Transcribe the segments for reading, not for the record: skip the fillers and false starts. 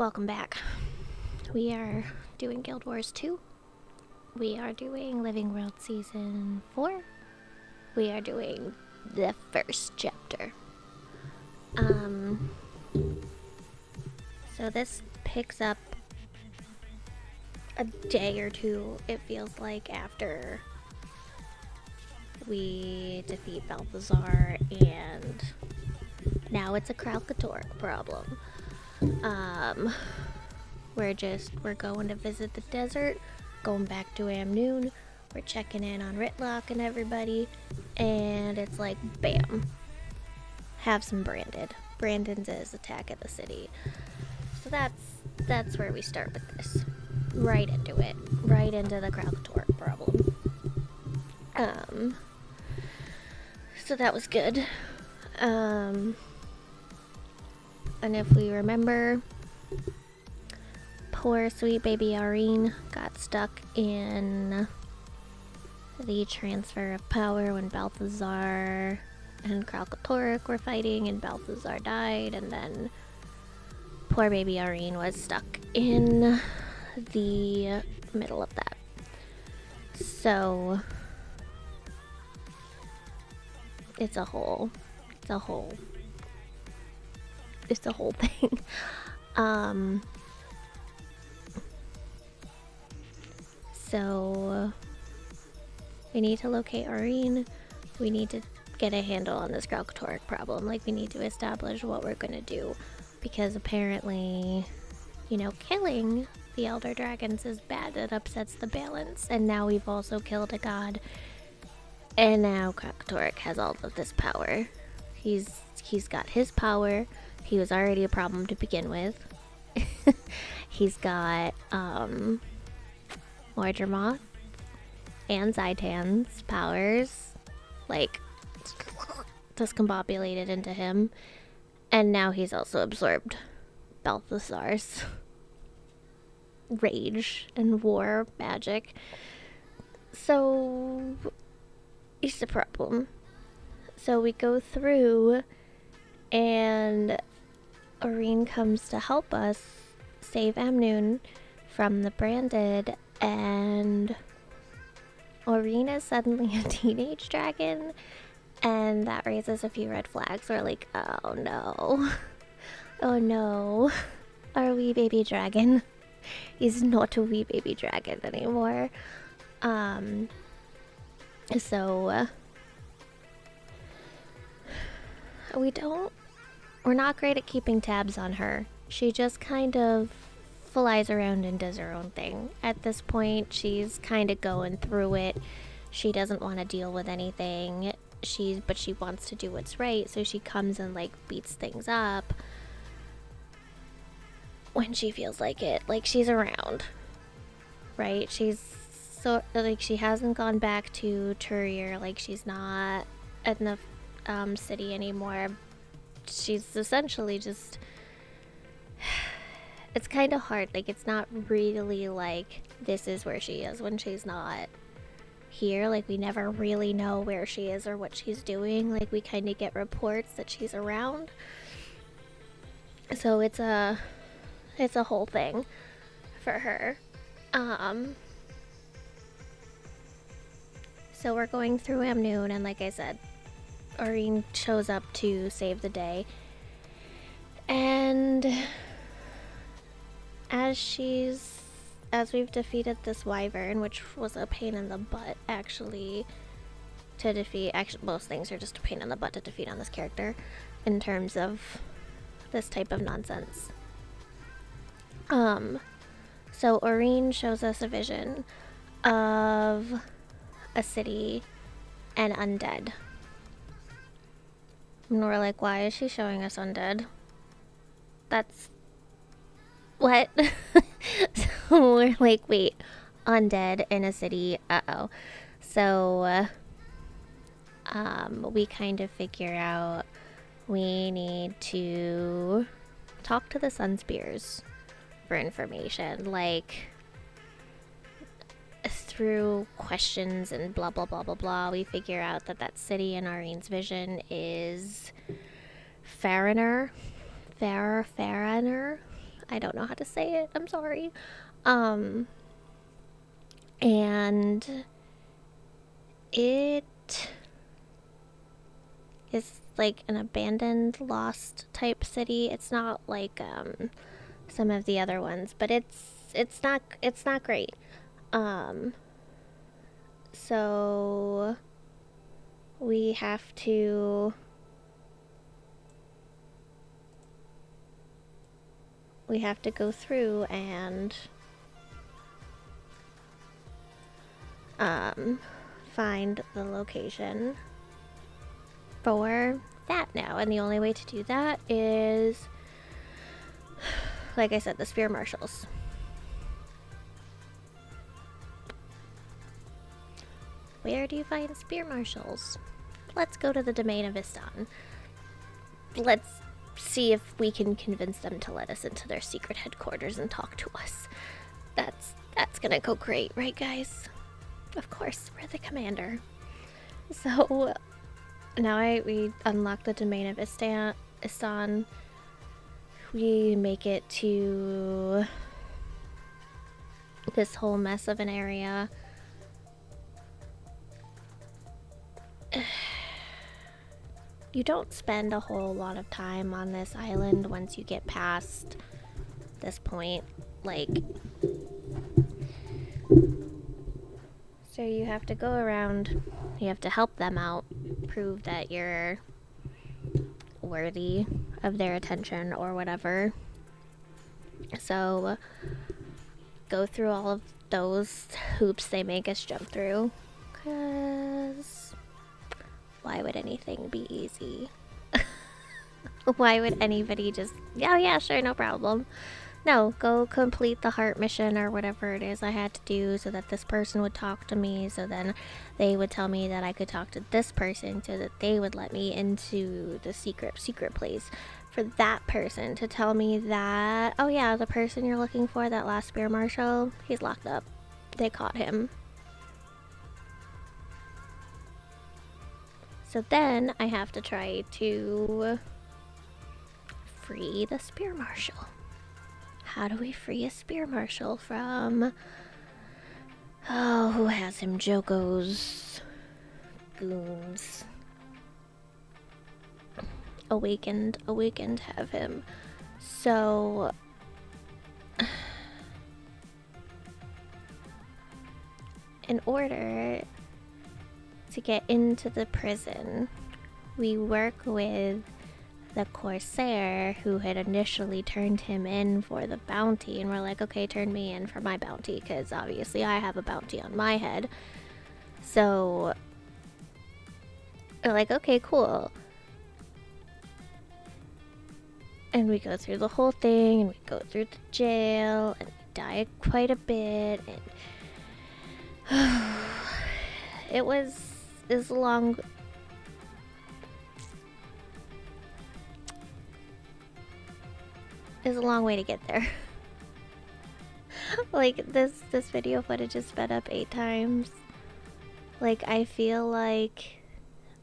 Welcome back. We are doing Guild Wars 2. We are doing Living World Season 4. We are doing the first chapter. So this picks up a day or two, it feels like, after we defeat Balthazar, and now it's a Kralkatork problem. We're going to visit the desert, going back to Amnoon, we're checking in on Ritlock and everybody, and it's like, bam, have some Branded. Brandon's attack at the city. So that's where we start with this. Right into it. Right into the Kralkatork problem. So that was good. And if we remember, poor sweet baby Arine got stuck in the transfer of power when Balthazar and Kralkatork were fighting, and Balthazar died, and then poor baby Arine was stuck in the middle of that. So it's a whole thing. So we need to locate Arine. We need to get a handle on this Kralkatork problem. Like, we need to establish what we're gonna do, because apparently, killing the Elder Dragons is bad. It upsets the balance. And now we've also killed a god, and now Kralkatork has all of this power. He's got his power. He was already a problem to begin with. He's got Mordremoth and Zaitan's powers, like, discombobulated into him, and now he's also absorbed Balthazar's rage and war magic. So it's a problem. So we go through, and Arine comes to help us save Amnoon from the Branded, and Arine is suddenly a teenage dragon, and that raises a few red flags. We're like, oh no. Oh no. Our wee baby dragon is not a wee baby dragon anymore. So we're not great at keeping tabs on her. She just kind of flies around and does her own thing. At this point, she's kind of going through it. She doesn't want to deal with anything. But she wants to do what's right, so she comes and, like, beats things up when she feels like it. Like, she's around, right? She's so, like, she hasn't gone back to Turrier. Like, she's not in the city anymore. She's essentially just, it's kind of hard. Like, it's not really like this is where she is when she's not here. Like, we never really know where she is or what she's doing. Like, we kind of get reports that she's around. So it's a whole thing for her. So we're going through Amnoon, and like I said, Arine shows up to save the day. And as we've defeated this wyvern, which was a pain in the butt, actually, to defeat. Actually, most things are just a pain in the butt to defeat on this character, in terms of this type of nonsense. So Arine shows us a vision of a city and undead. And we're like, why is she showing us undead? That's... what? So we're like, wait, undead in a city, uh-oh. So, we kind of figure out we need to talk to the Sunspears for information. Like, through questions and blah, blah, blah, blah, blah, we figure out that city in Arine's vision is Fariner. I don't know how to say it. I'm sorry. And it is like an abandoned, lost type city. It's not like some of the other ones, but it's not great. So we have to go through and find the location for that now, and the only way to do that is, like I said, the spear marshals. Where do you find spear marshals? Let's go to the domain of Istan. Let's see if we can convince them to let us into their secret headquarters and talk to us. That's gonna go great, right guys? Of course, we're the commander. So now we unlock the domain of Istan. We make it to this whole mess of an area. You don't spend a whole lot of time on this island once you get past this point. Like, so you have to go around, you have to help them out, prove that you're worthy of their attention or whatever. So go through all of those hoops they make us jump through, because why would anything be easy? Why would anybody just, oh yeah, sure, no problem. No, go complete the heart mission or whatever it is I had to do so that this person would talk to me, so then they would tell me that I could talk to this person so that they would let me into the secret place. For that person to tell me that, oh yeah, the person you're looking for, that last spear marshal, he's locked up. They caught him. So then I have to try to free the spear marshal. How do we free a spear marshal from, oh, who has him? Joko's goons. Awakened have him. So in order to get into the prison, we work with the Corsair who had initially turned him in for the bounty, and we're like, okay, turn me in for my bounty, because obviously I have a bounty on my head. So we're like, okay, cool. And we go through the whole thing, and we go through the jail, and we die quite a bit, and it was long. It's a long way to get there. Like, this video footage is sped up 8 times. Like, I feel like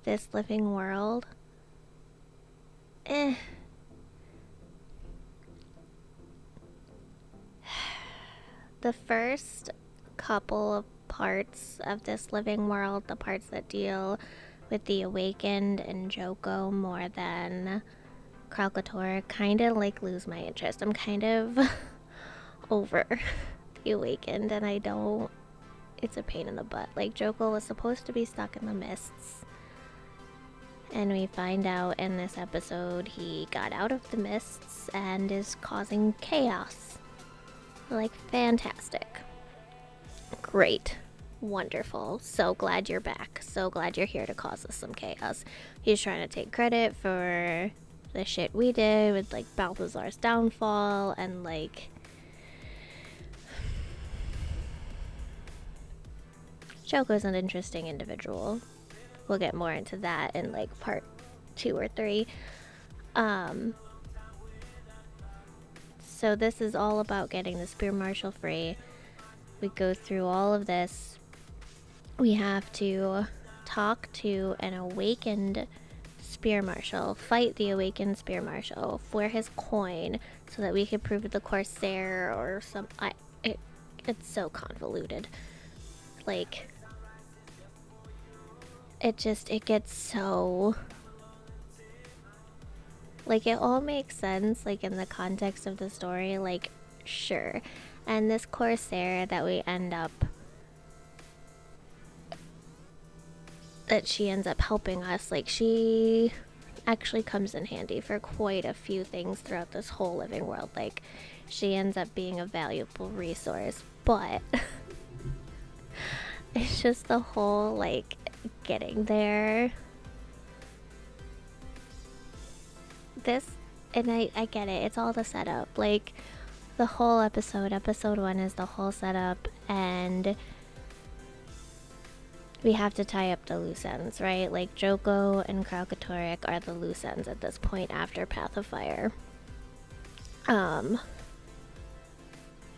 this living world, the first couple of parts of this living world, the parts that deal with the Awakened and Joko more than Kralkator, kind of like lose my interest. I'm kind of over the Awakened, and I don't, it's a pain in the butt. Like, Joko was supposed to be stuck in the mists, and we find out in this episode he got out of the mists and is causing chaos. Like, fantastic. Great. Wonderful. So glad you're back. So glad you're here to cause us some chaos. He's trying to take credit for the shit we did with, like, Balthazar's downfall, and, like, Joko's an interesting individual. We'll get more into that in, like, part 2 or 3. So this is all about getting the Spear Marshal free. We go through all of this. We have to talk to an Awakened Spear Marshal, fight the awakened Spear Marshal for his coin so that we could prove the Corsair or some. It's so convoluted. Like, it gets so. Like, it all makes sense, like, in the context of the story, like, sure. And this Corsair that she ends up helping us, like, she actually comes in handy for quite a few things throughout this whole living world. Like, she ends up being a valuable resource, but it's just the whole, like, getting there. And I get it, it's all the setup. Like, the whole episode 1 is the whole setup, and we have to tie up the loose ends, right? Like, Joko and Kralkatorrik are the loose ends at this point after Path of Fire.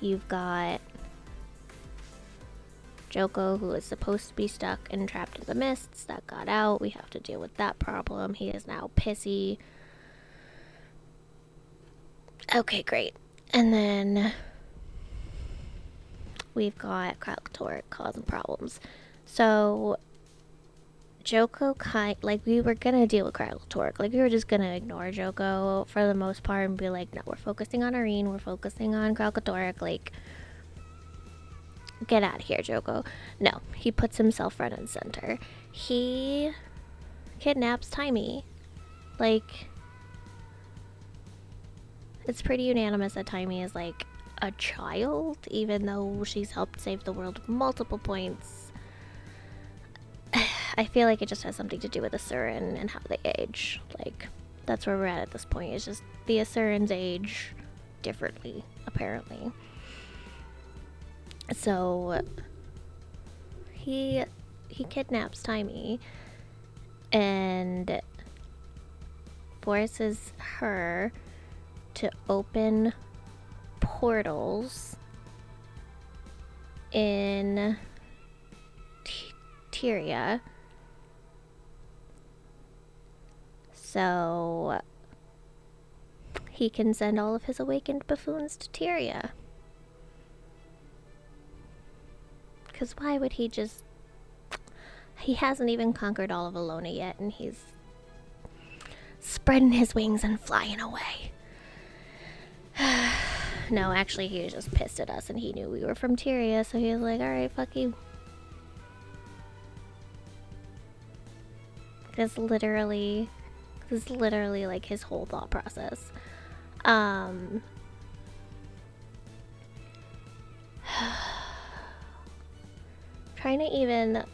You've got Joko, who is supposed to be stuck and trapped in the mists, that got out. We have to deal with that problem. He is now pissy. Okay, great. And then we've got Kralkatorrik causing problems. So Joko we were gonna deal with Kralkatorrik. Like, we were just gonna ignore Joko for the most part and be like, no, we're focusing on Irene, we're focusing on Kralkatorrik, like, get out of here, Joko. No, he puts himself front and center. He kidnaps Taimi. Like, it's pretty unanimous that Taimi is, like, a child, even though she's helped save the world multiple points. I feel like it just has something to do with Asuran and how they age. Like, that's where we're at this point. It's just the Asurans age differently, apparently. So he kidnaps Taimi and forces her to open portals in Tyria, so he can send all of his awakened buffoons to Tyria. Because why would he just... He hasn't even conquered all of Alona yet, and he's spreading his wings and flying away. No, actually, he was just pissed at us, and he knew we were from Tyria, so he was like, alright, fuck you. This is literally like his whole thought process. Trying to even...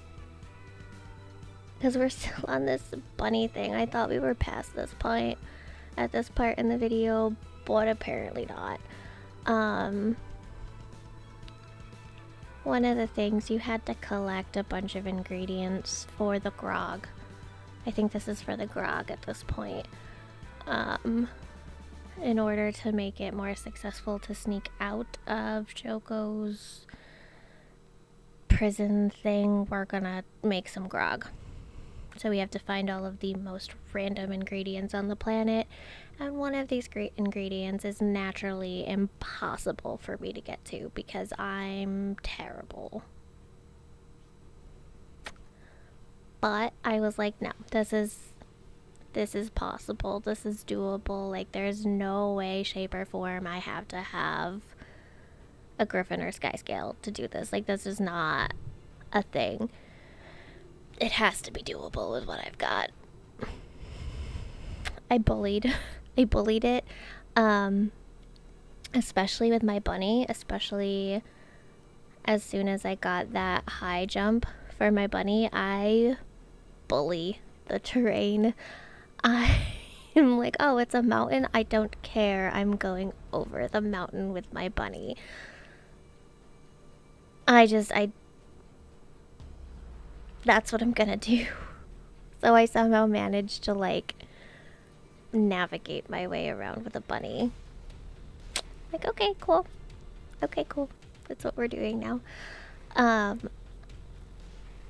Because we're still on this bunny thing. I thought we were past this point at this part in the video, but apparently not. One of the things, you had to collect a bunch of ingredients for the grog. I think this is for the grog at this point. In order to make it more successful to sneak out of Joko's prison thing, we're gonna make some grog. So we have to find all of the most random ingredients on the planet, and one of these great ingredients is naturally impossible for me to get to because I'm terrible. But I was like, no, this is possible, this is doable. Like, there's no way, shape, or form I have to have a Griffin or Skyscale to do this. Like, this is not a thing. It has to be doable with what I've got. I bullied it, especially with my bunny, especially as soon as I got that high jump for my bunny. I bully the terrain. I'm like, oh, it's a mountain, I don't care, I'm going over the mountain with my bunny. That's what I'm gonna do. So I somehow managed to, like, navigate my way around with a bunny. Like, okay, cool. That's what we're doing now.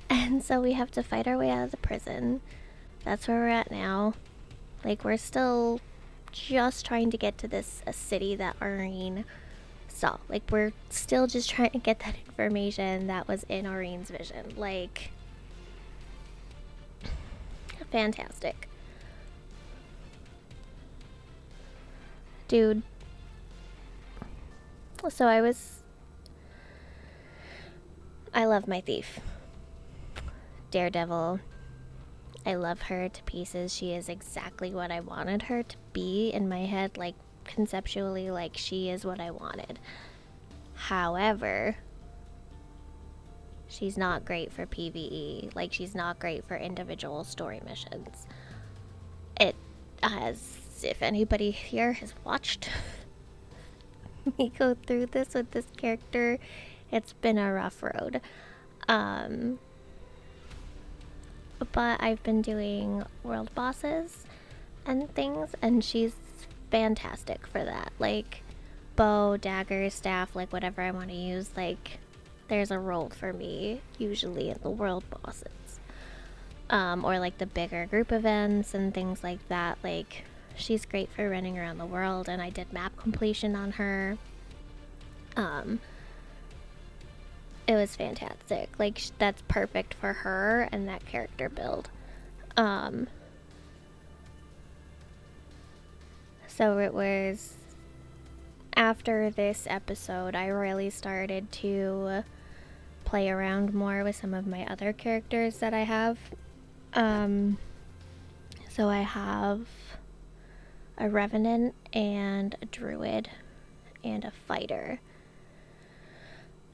And so we have to fight our way out of the prison. that's where we're at now. Like, we're still just trying to get to this city that Aureen saw. Like, we're still just trying to get that information that was in Aureen's vision. Like, fantastic. Dude. So I love my thief. Daredevil. I love her to pieces. She is exactly what I wanted her to be in my head. Like, conceptually, like, she is what I wanted. However, she's not great for PvE. Like, she's not great for individual story missions. It has, if anybody here has watched me go through this with this character, it's been a rough road. But I've been doing world bosses and things, and she's fantastic for that. Like, bow, dagger, staff, like, whatever I want to use, like, there's a role for me, usually in the world bosses. Or, like, the bigger group events and things like that. Like, she's great for running around the world, and I did map completion on her. It was fantastic. Like, that's perfect for her and that character build. So it was after this episode, I really started to play around more with some of my other characters that I have. So I have a revenant and a druid and a fighter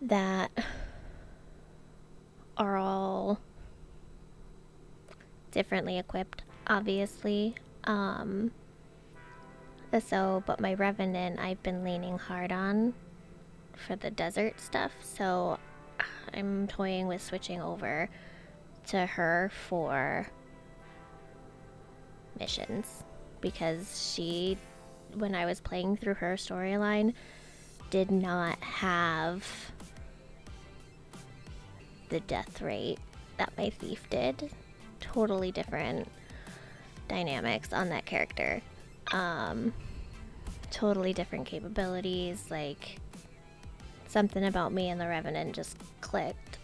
that are all differently equipped, obviously. But my revenant I've been leaning hard on for the desert stuff, so I'm toying with switching over to her for missions, because she, when I was playing through her storyline, did not have the death rate that my thief did. Totally different dynamics on that character. Totally different capabilities. Like, something about me and the Revenant just clicked.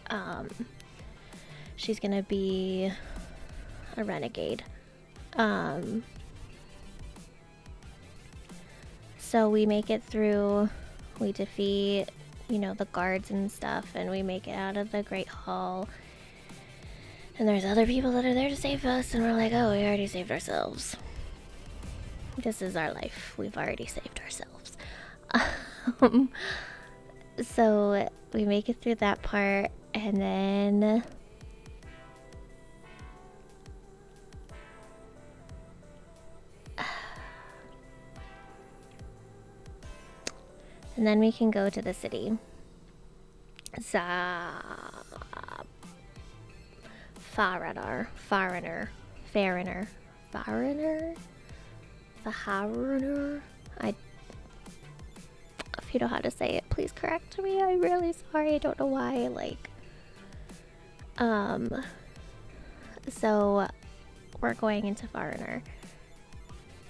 She's gonna be a renegade. So we make it through, we defeat, the guards and stuff, and we make it out of the Great Hall. And there's other people that are there to save us, and we're like, oh, we already saved ourselves. This is our life. We've already saved ourselves. So we make it through that part, and then we can go to the city. Foreigner. If you know how to say it, please correct me. I'm really sorry. I don't know why. So we're going into Foreigner.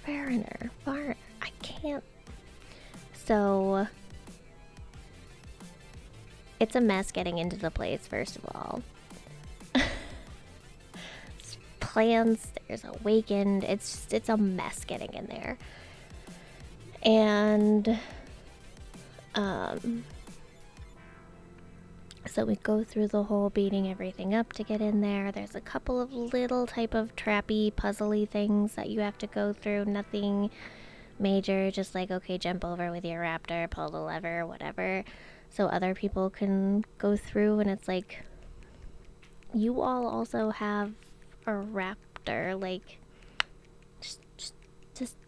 I can't. So it's a mess getting into the place, first of all. Plans, there's Awakened, it's a mess getting in there. And so we go through the whole beating everything up to get in there. There's a couple of little type of trappy, puzzly things that you have to go through. Nothing major, just like, okay, jump over with your raptor, pull the lever, whatever, so other people can go through. And it's like, you all also have a raptor, like,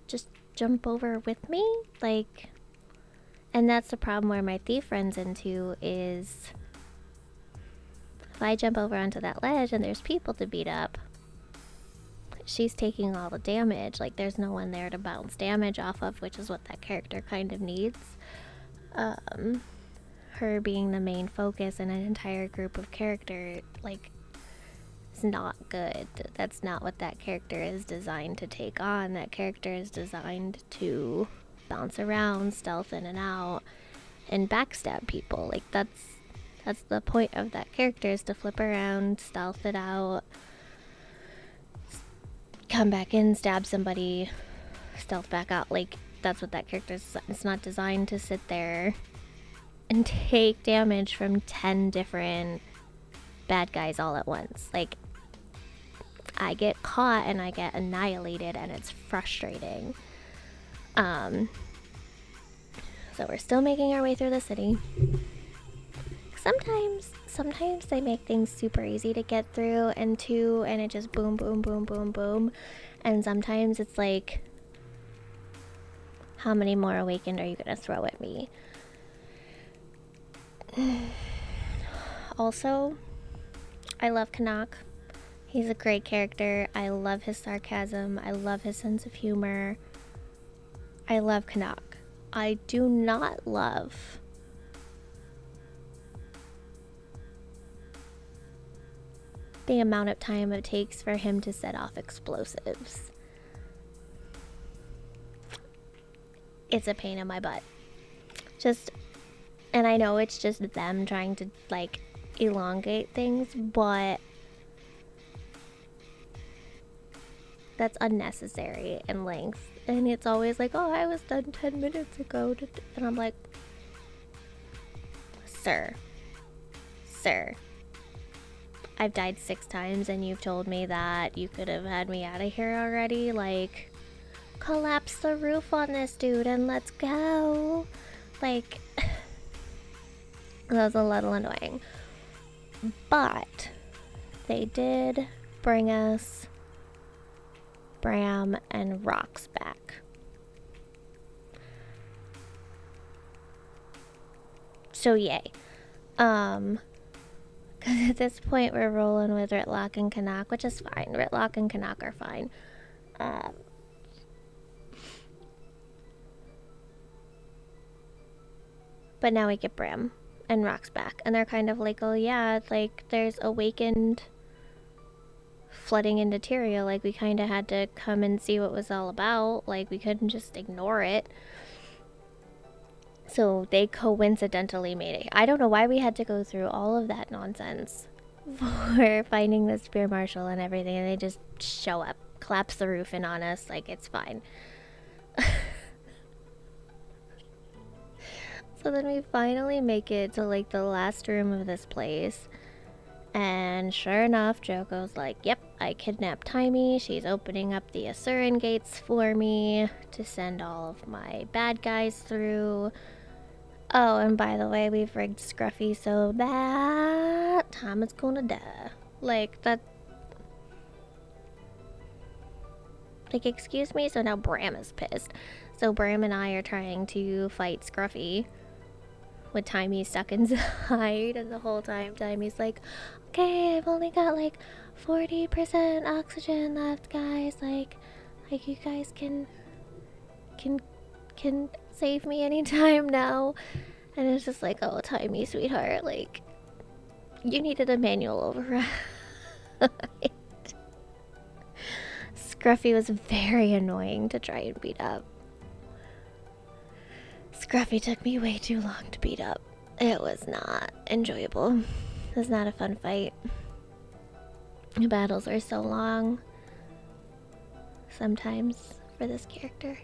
just jump over with me, like. And that's the problem where my thief runs into, is if I jump over onto that ledge and there's people to beat up, she's taking all the damage. Like, there's no one there to bounce damage off of, which is what that character kind of needs. Her being the main focus in an entire group of character, like, that's not good. That's not what that character is designed to take on. That character is designed to bounce around, stealth in and out, and backstab people. Like, that's the point of that character, is to flip around, stealth it out, come back in, stab somebody, stealth back out. Like, that's what that character is. It's not designed to sit there and take damage from 10 different bad guys all at once. Like, I get caught and I get annihilated, and it's frustrating. So we're still making our way through the city. Sometimes they make things super easy to get through and to, and it just boom, boom, boom, boom, boom. And sometimes it's like, how many more awakened are you gonna throw at me? Also, I love Canuck. He's a great character. I love his sarcasm. I love his sense of humor. I love Canuck. I do not love the amount of time it takes for him to set off explosives. It's a pain in my butt. And I know it's just them trying to, like, elongate things, but that's unnecessary in length. And it's always like, oh, I was done 10 minutes ago. And I'm like, Sir, I've died 6 times and you've told me that you could have had me out of here already. Like, collapse the roof on this dude and let's go. Like, that was a little annoying. But they did bring us Bram and Rox back. So yay. Because at this point we're rolling with Ritlock and Canuck, which is fine. Ritlock and Canuck are fine. But now we get Bram and Rox back, and they're kind of like, oh yeah, like, there's awakened flooding into Tyria. Like, we kind of had to come and see what it was all about. Like, we couldn't just ignore it. So they coincidentally made it. I don't know why we had to go through all of that nonsense for finding the spear marshal and everything, and they just show up, collapse the roof in on us. Like, it's fine. So then we finally make it to, like, the last room of this place. And sure enough, Joko's like, yep, I kidnapped Taimi. She's opening up the Asuran gates for me to send all of my bad guys through. Oh, and by the way, we've rigged Scruffy so that Tom is gonna die. Like, that... Like, excuse me? So now Bram is pissed. So Bram and I are trying to fight Scruffy with Taimi stuck inside, and the whole time Taimi's like, okay, I've only got like 40% oxygen left, guys. Like you guys can save me anytime now. And it's just like, oh, Taimi, sweetheart, like, you needed a manual override. Scruffy was very annoying to try and beat up. Scruffy took me way too long to beat up. It was not enjoyable. It was not a fun fight. The battles are so long sometimes for this character.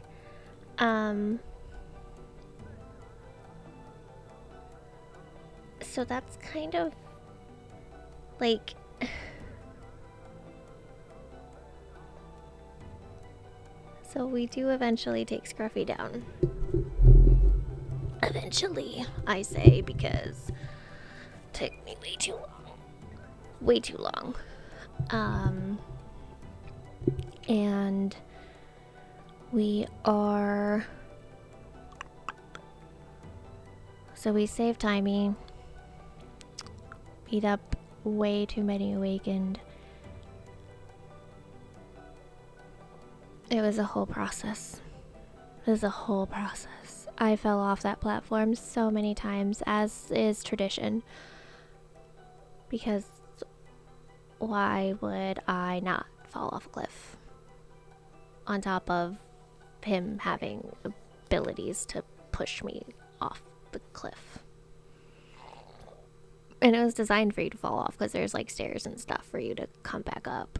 So that's kind of like... So we do eventually take Scruffy down. Eventually, I say, because it took me way too long. Way too long. And we are... So we save Taimi. Beat up way too many awakened. It was a whole process. It was a whole process. I fell off that platform so many times, as is tradition. Because why would I not fall off a cliff? On top of him having abilities to push me off the cliff. And it was designed for you to fall off because there's like stairs and stuff for you to come back up.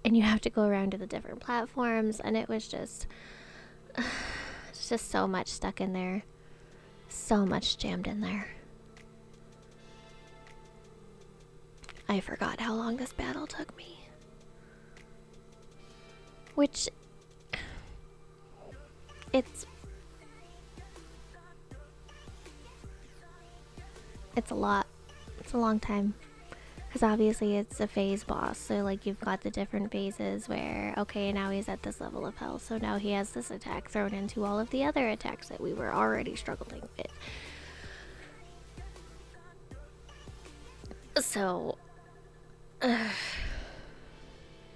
And you have to go around to the different platforms, and it was just... it's just so much stuck in there. So much jammed in there. I forgot how long this battle took me. Which... It's a lot. It's a long time. Because obviously it's a phase boss, so like you've got the different phases where, okay, now he's at this level of health, so now he has this attack thrown into all of the other attacks that we were already struggling with. So...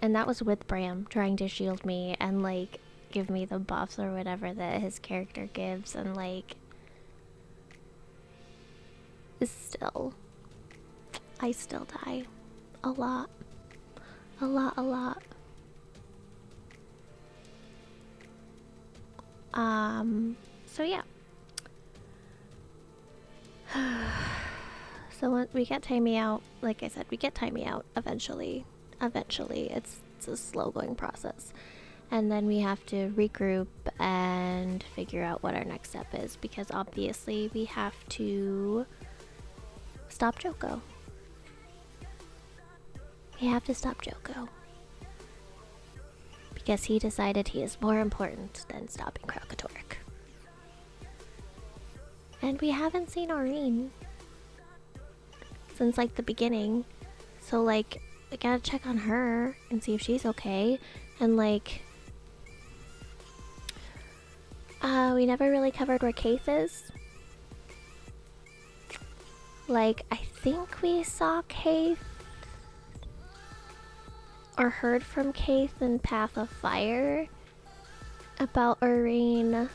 and that was with Bram trying to shield me and like give me the buffs or whatever that his character gives, and like still I still die a lot. So yeah. So when we get Tammy out, like I said, we get Tammy out eventually. It's a slow going process. And then we have to regroup and figure out what our next step is, because obviously we have to stop Joko. We have to stop Joko. Because he decided he is more important than stopping Kralkatorrik. And we haven't seen Aureen since like the beginning. So like, I gotta check on her and see if she's okay. And like, we never really covered where Keith is. Like, I think we saw Keith or heard from Keith in Path of Fire about Aureen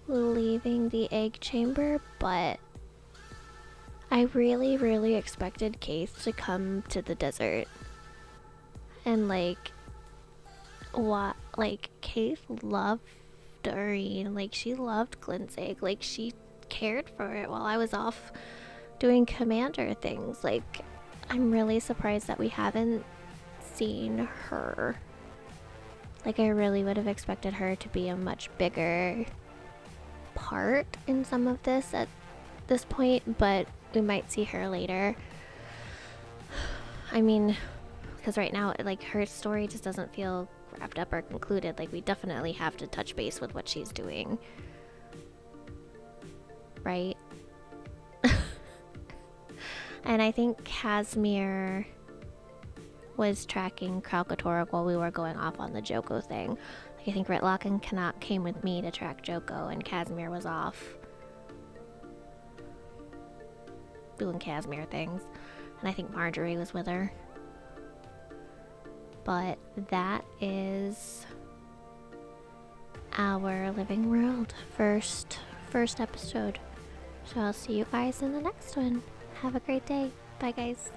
leaving the egg chamber, but I really expected Keith to come to the desert. And like, what, like, Keith loved Aureen, like she loved Glint's egg, like she cared for it while I was off doing commander things. Like, I'm really surprised that we haven't seen her. Like, I really would have expected her to be a much bigger part in some of this at this point, but we might see her later. I mean, because right now, like, her story just doesn't feel wrapped up or concluded. Like, we definitely have to touch base with what she's doing. Right? And I think Casimir was tracking Kralkatorrik while we were going off on the Joko thing. Like, I think Ritlock and Kanat came with me to track Joko, and Casimir was off doing Casimir things. And I think Marjorie was with her. But that is our Living World first episode. So I'll see you guys in the next one. Have a great day. Bye, guys.